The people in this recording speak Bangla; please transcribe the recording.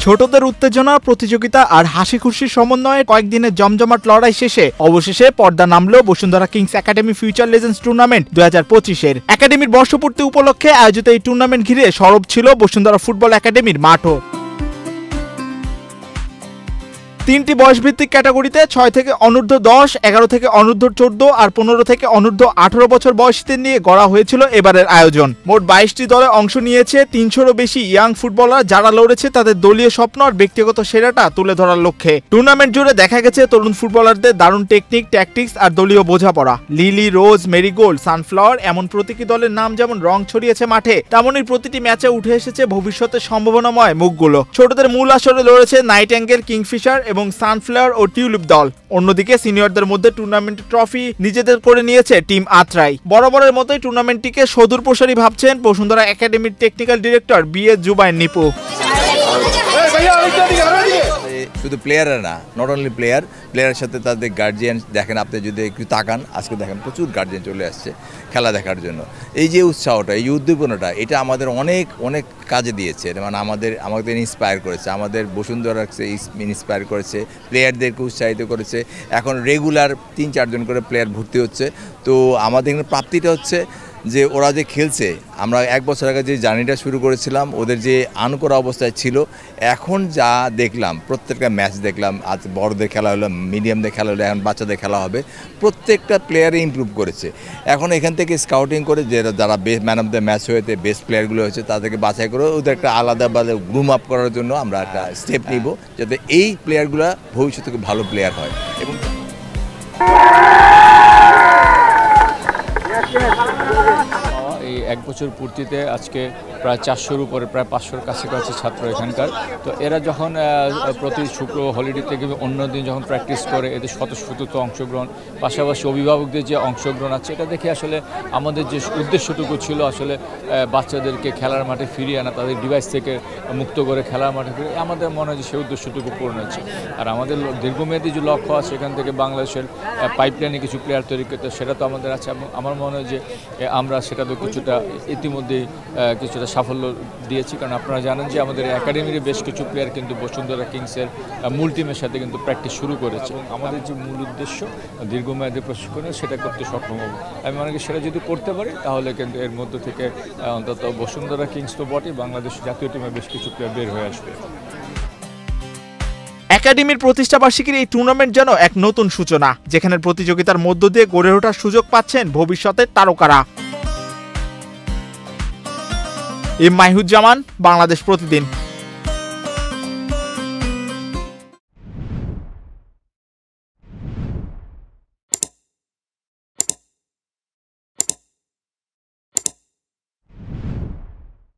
ছোটদের উত্তেজনা, প্রতিযোগিতা আর হাসি খুশির সমন্বয়ে কয়েকদিনের জমজমাট লড়াই শেষে অবশেষে পর্দা নামলো Bashundhara kings academy future legends tournament 2025-এর। একাডেমির বর্ষপূর্তি উপলক্ষে আয়োজিত এই টুর্নামেন্ট ঘিরে সরব ছিল বসুন্ধরা ফুটবল একাডেমির মাঠও। 3টি বয়সভিত্তিক ক্যাটাগরিতে 6 থেকে অনূর্ধ্ব 10, 11 থেকে অনূর্ধ্ব 14 আর 15 থেকে অনূর্ধ্ব 18 বছর বয়সীদের নিয়ে গড়া হয়েছিল এবারের আয়োজন। মোট 22টি দলে অংশ নিয়েছে 300-রও বেশি ইয়াং ফুটবলার, যারা লড়েছে তাদের দলীয় স্বপ্ন আর ব্যক্তিগত সেরাটা তুলে ধরার লক্ষ্যে। টুর্নামেন্ট জুড়ে দেখা গেছে তরুণ ফুটবলারদের দারুণ টেকনিক, ট্যাকটিক্স আর দলীয় বোঝাপড়া। লিলি, রোজ, মেরিগোল্ড, সানফ্লাওয়ার এমন প্রতীকী দলের নাম যেমন রং ছড়িয়েছে মাঠে, তেমনই প্রতিটি ম্যাচে উঠে এসেছে ভবিষ্যতের সম্ভাবনাময় মুখগুলো। ছোটদের মূল আসরে লড়েছে নাইটেঙ্গেল, কিংফিশার এবং সানফ্লাওয়ার ও টিউলিপ দল। অন্যদিকে সিনিয়রদের মধ্যে টুর্নামেন্টের ট্রফি নিজেদের করে নিয়েছে টিম আত্রাই। বরাবরের মতোই টুর্নামেন্টটিকে সুদূর প্রসারী ভাবছেন বসুন্ধরা একাডেমির technical director BS Zubair Nipu. শুধু প্লেয়াররা না, নট অনলি প্লেয়ারের সাথে তাদের গার্জিয়ান দেখেন, আপনি যদি একটু তাকান আজকে দেখেন প্রচুর গার্জিয়ান চলে আসছে খেলা দেখার জন্য। এই যে উৎসাহটা, এই উদ্দীপনাটা, এটা আমাদের অনেক অনেক কাজে দিয়েছে। মানে আমাদের ইন্সপায়ার করেছে, আমাদের বসুন্ধরাকে ইন্সপায়ার করেছে, প্লেয়ারদেরকে উৎসাহিত করেছে। এখন রেগুলার 3-4 জন করে প্লেয়ার ভর্তি হচ্ছে। তো আমাদের এখানে প্রাপ্তিটা হচ্ছে যে ওরা যে খেলছে, আমরা 1 বছর আগে যে জার্নিটা শুরু করেছিলাম, ওদের যে আনকরা অবস্থায় ছিল, এখন যা দেখলাম প্রত্যেকটা ম্যাচ দেখলাম, আজ বড়দের খেলা হলো, মিডিয়ামদের খেলা হলো, এখন বাচ্চাদের খেলা হবে, প্রত্যেকটা প্লেয়ারে ইমপ্রুভ করেছে। এখন এখান থেকে স্কাউটিং করে যারা ম্যান অফ দ্য ম্যাচ হয়েছে, বেস্ট প্লেয়ারগুলো হয়েছে, তাদেরকে বাছাই করে ওদের একটা আলাদা গ্রুম আপ করার জন্য আমরা একটা স্টেপ নিব, যাতে এই প্লেয়ারগুলো ভবিষ্যতে ভালো প্লেয়ার হয়। এবং এই 1 বছর পূর্তিতে আজকে প্রায় 400-র উপরে, প্রায় 500-র কাছাকাছি ছাত্র এখানকার। তো এরা যখন প্রতি শুক্র হলিডে থেকে অন্যদিন যখন প্র্যাকটিস করে, এদের স্বতঃস্ফূর্ত অংশগ্রহণ, পাশাপাশি অভিভাবকদের যে অংশগ্রহণ আছে, এটা দেখে আসলে আমাদের যে উদ্দেশ্যটুকু ছিল আসলে বাচ্চাদেরকে খেলার মাঠে ফিরিয়ে আনা, তাদের ডিভাইস থেকে মুক্ত করে খেলার মাঠে ফিরিয়ে, আমাদের মনে হয় যে সেই উদ্দেশ্যটুকু পূরণ হচ্ছে। আর আমাদের দীর্ঘমেয়াদী যে লক্ষ্য আছে এখান থেকে বাংলাদেশের পাইপলাইনে কিছু প্লেয়ার তৈরি করতে, সেটা তো আমাদের আছে। এবং আমার মনে হয় যে আমরা সেটা তো কিছুটা ইতিমধ্যেই কিছুটা সাফল্য দিয়েছি। কারণ আপনারা জানেন যে আমাদের একাডেমির বেশ কিছু প্লেয়ার কিন্তু বসুন্ধরা কিংসের মূল টিমের সাথে কিন্তু প্র্যাকটিস শুরু করেছে। আমাদের যে মূল উদ্দেশ্য দীর্ঘমেয়াদী প্রশিক্ষণে, সেটা করতে সক্ষম হব। আমি মনে করি সেটা যদি করতে পারি তাহলে কিন্তু এর মধ্য থেকে অন্তত বসুন্ধরা কিংস তো বটে, বাংলাদেশ জাতীয় টিমে বেশ কিছু প্লেয়ার বের হয়ে আসবে। একাডেমির প্রতিষ্ঠাবার্ষিকীর এই টুর্নামেন্ট যেন এক নতুন সূচনা, যেখানে প্রতিযোগিতার মধ্য দিয়ে গড়ে ওঠার সুযোগ পাচ্ছেন ভবিষ্যতের তারকারা। মাহিউজ্জামান, বাংলাদেশ প্রতিদিন।